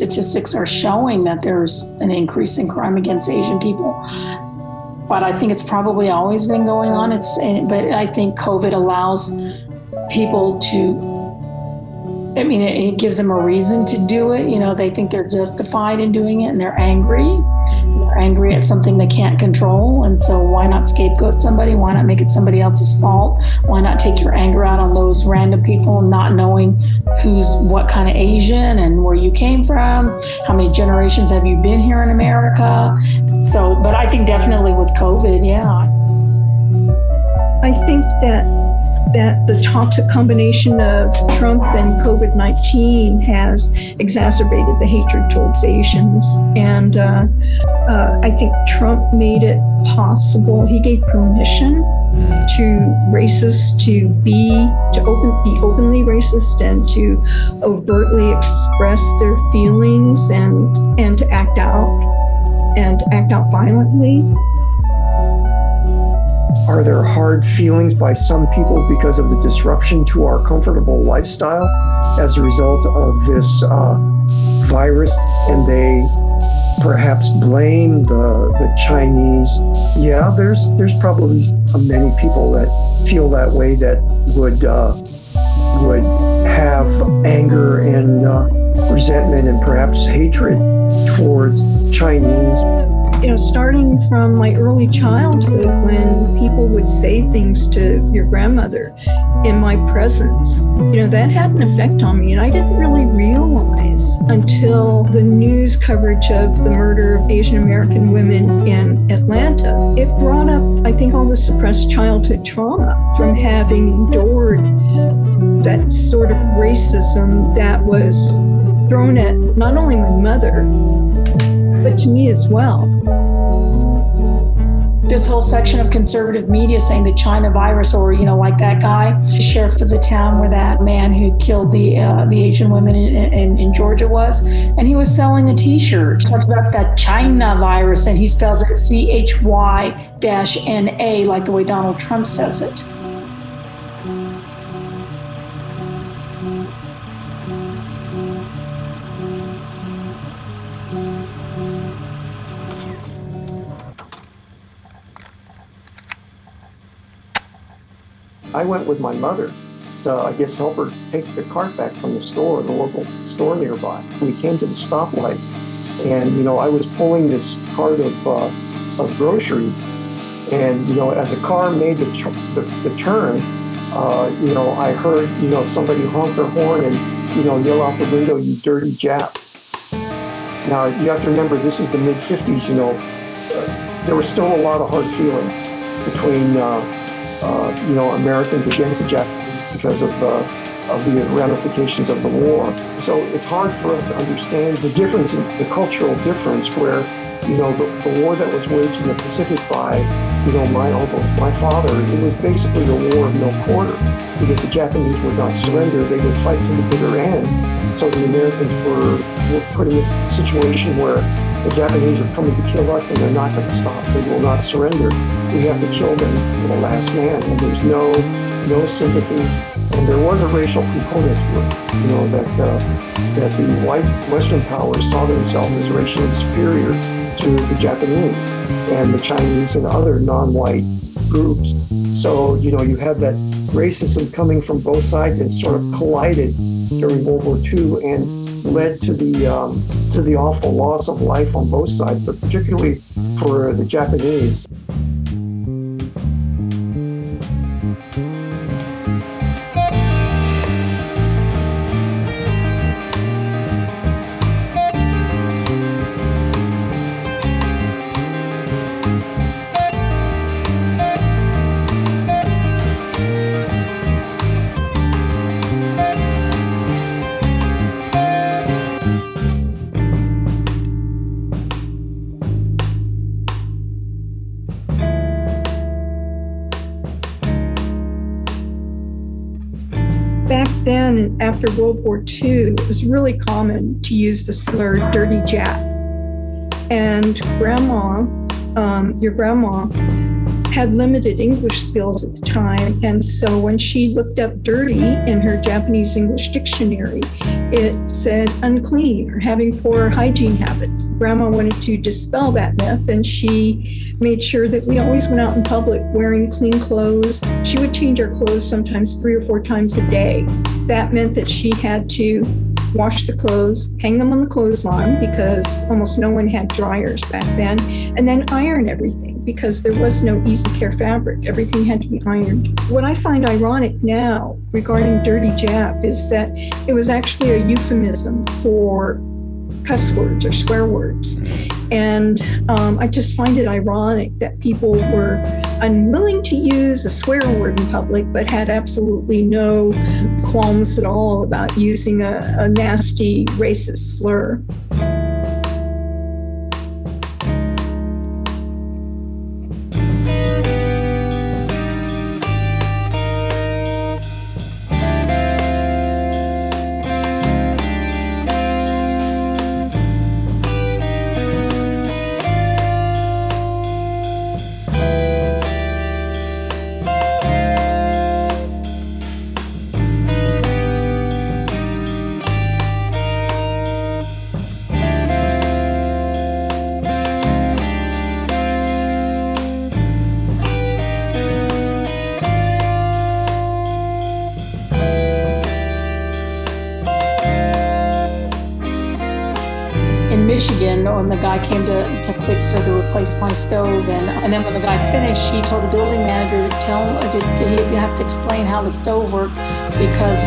statistics are showing that there's an increase in crime against Asian people. But I think it's probably always been going on. But I think COVID allows people to, it gives them a reason to do it. They think they're justified in doing it, and they're angry. They're angry at something they can't control. And so why not scapegoat somebody? Why not make it somebody else's fault? Why not take your anger out on those random people, not knowing who's what kind of Asian and where you came from? How many generations have you been here in America? So, but I think definitely with COVID, yeah. I think that the toxic combination of Trump and COVID-19 has exacerbated the hatred towards Asians. And I think Trump made it possible. He gave permission to racists to be openly racist and to overtly express their feelings and to act out violently. Are there hard feelings by some people because of the disruption to our comfortable lifestyle as a result of this virus, and they perhaps blame the Chinese? Yeah, there's probably many people that feel that way, that would have anger and resentment and perhaps hatred towards Chinese. Starting from my early childhood, when people would say things to your grandmother in my presence, that had an effect on me. And I didn't really realize until the news coverage of the murder of Asian American women in Atlanta. It brought up, I think, all the suppressed childhood trauma from having endured that sort of racism that was thrown at not only my mother, but to me as well. This whole section of conservative media saying the China virus, or, like that guy, the sheriff of the town where that man who killed the Asian women in Georgia was, and he was selling a t-shirt. Talked about that China virus, and he spells it CHY-NA, like the way Donald Trump says it. I went with my mother to, help her take the cart back from the local store nearby. We came to the stoplight, and, I was pulling this cart of groceries, and, as the car made the turn, I heard, somebody honk their horn and, yell out the window, "You dirty Jap." Now, you have to remember, this is the mid-50s, there was still a lot of hard feelings between Americans against the Japanese because of the ramifications of the war. So it's hard for us to understand the difference, the cultural difference, where, the war that was waged in the Pacific by, my uncles, my father, it was basically a war of no quarter, because the Japanese would not surrender. They would fight to the bitter end. So the Americans were put in a situation where the Japanese are coming to kill us, and they're not going to stop. They will not surrender. We have to kill them to the last man, and there's no sympathy. And there was a racial component to it, that the white Western powers saw themselves as racially superior to the Japanese and the Chinese and other non-white groups. So, you have that racism coming from both sides, and sort of collided during World War II and led to the awful loss of life on both sides, but particularly for the Japanese. Back then, after World War II, it was really common to use the slur "dirty Jap." And your grandma had limited English skills at the time. And so when she looked up dirty in her Japanese English dictionary, it said unclean or having poor hygiene habits. Grandma wanted to dispel that myth, and she made sure that we always went out in public wearing clean clothes. She would change our clothes sometimes 3 or 4 times a day. That meant that she had to wash the clothes, hang them on the clothesline because almost no one had dryers back then, and then iron everything because there was no easy care fabric. Everything had to be ironed. What I find ironic now regarding dirty Jap is that it was actually a euphemism for cuss words or swear words. And I just find it ironic that people were unwilling to use a swear word in public, but had absolutely no qualms at all about using a nasty racist slur. Michigan when the guy came to fix or to replace my stove, and then when the guy finished, he told the building manager he'd have to explain how the stove worked because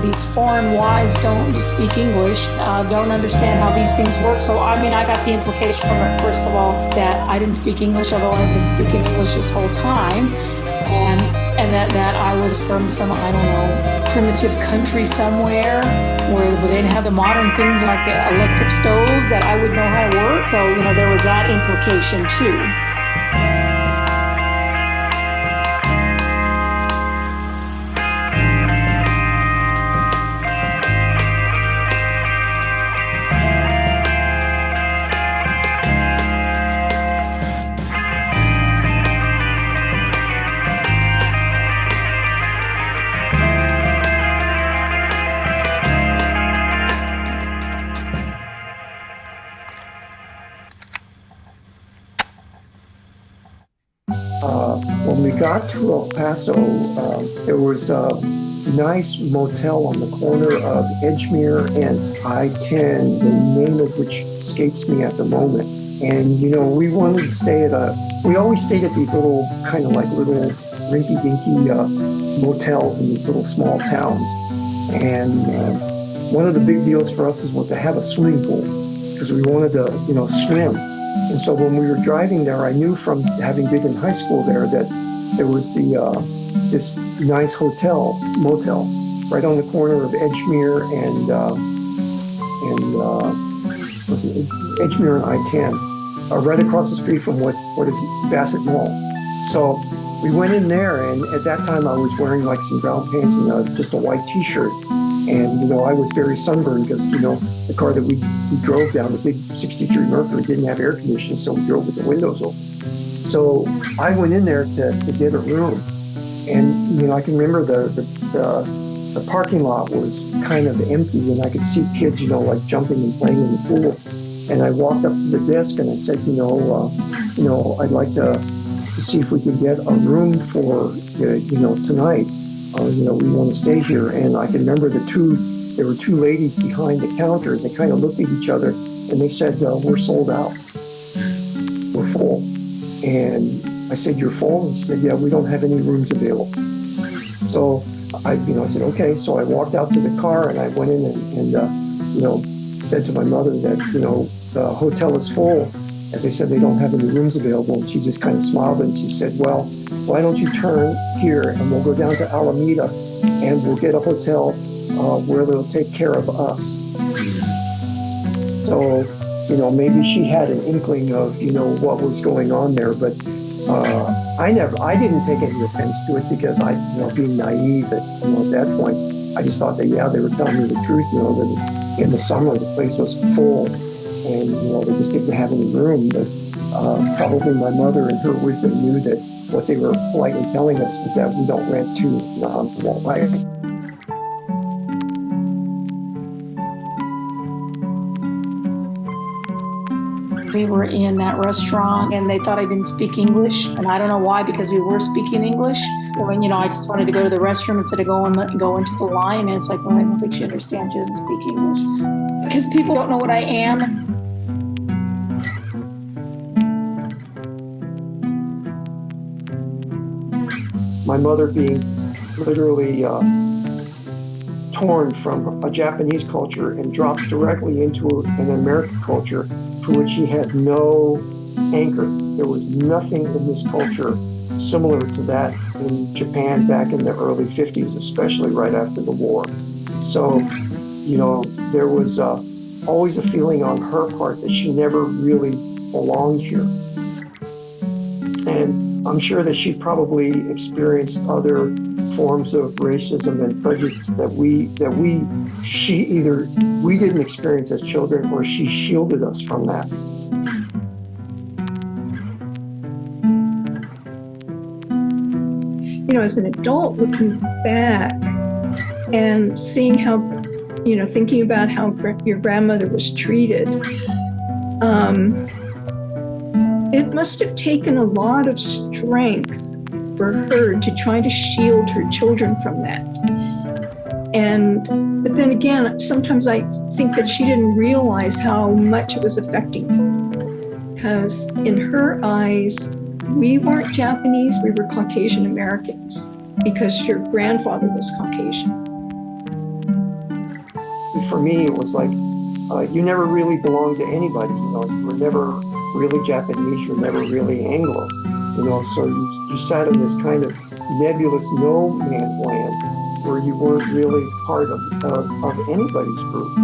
these foreign wives don't speak English, don't understand how these things work. So I got the implication from it, first of all, that I didn't speak English, although I've been speaking English this whole time, and that I was from some, I don't know, primitive country somewhere where they didn't have the modern things like the electric stoves that I would know how to work. So, there was that implication too. When we got to El Paso, there was a nice motel on the corner of Edgemere and I-10, the name of which escapes me at the moment. And, we wanted to stay we always stayed at these little, kind of like little rinky-dinky motels in these little small towns. And one of the big deals for us was to have a swimming pool because we wanted to, swim. And so when we were driving there, I knew from having been in high school there that there was this nice motel right on the corner of Edgemere and Edgemere and I-10, right across the street from what is Bassett Mall. So we went in there, and at that time I was wearing like some brown pants and just a white T-shirt. And, I was very sunburned because, the car that we drove down, the big 63 Mercury, didn't have air conditioning, so we drove with the windows open. So I went in there to get a room. And, I can remember the parking lot was kind of empty, and I could see kids, like jumping and playing in the pool. And I walked up to the desk and I said, I'd like to see if we could get a room for, tonight. We want to stay here. And I can remember there were two ladies behind the counter. They kind of looked at each other and they said, we're sold out. We're full. And I said, you're full? And she said, yeah, we don't have any rooms available. So I said, okay. So I walked out to the car and I went in and said to my mother that, the hotel is full. And they said they don't have any rooms available. And she just kind of smiled and she said, well, why don't you turn here and we'll go down to Alameda and we'll get a hotel where they'll take care of us. So, maybe she had an inkling of, what was going on there, but I didn't take any offense to it because being naive at that point, I just thought that, they were telling me the truth, that in the summer the place was full and, they just didn't have any room. But probably my mother in her wisdom knew that what they were politely telling us is that we don't rent to non-white. We were in that restaurant and they thought I didn't speak English. And I don't know why, because we were speaking English. When, I just wanted to go to the restroom instead of go into the line. And it's like, well, I don't think she understands. She doesn't speak English. Because people don't know what I am. My mother being literally torn from a Japanese culture and dropped directly into an American culture for which she had no anchor. There was nothing in this culture similar to that in Japan back in the early 50s, especially right after the war. So, there was always a feeling on her part that she never really belonged here. And I'm sure that she probably experienced other forms of racism and prejudice that we didn't experience as children, or she shielded us from that. As an adult, looking back and seeing how, thinking about how your grandmother was treated, it must have taken a lot of strength for her to try to shield her children from that. But then again, sometimes I think that she didn't realize how much it was affecting her. Because in her eyes, we weren't Japanese, we were Caucasian Americans, because your grandfather was Caucasian. For me, it was like, you never really belonged to anybody. You were never really Japanese, you're never really Anglo. So you sat in this kind of nebulous no man's land where you weren't really part of anybody's group.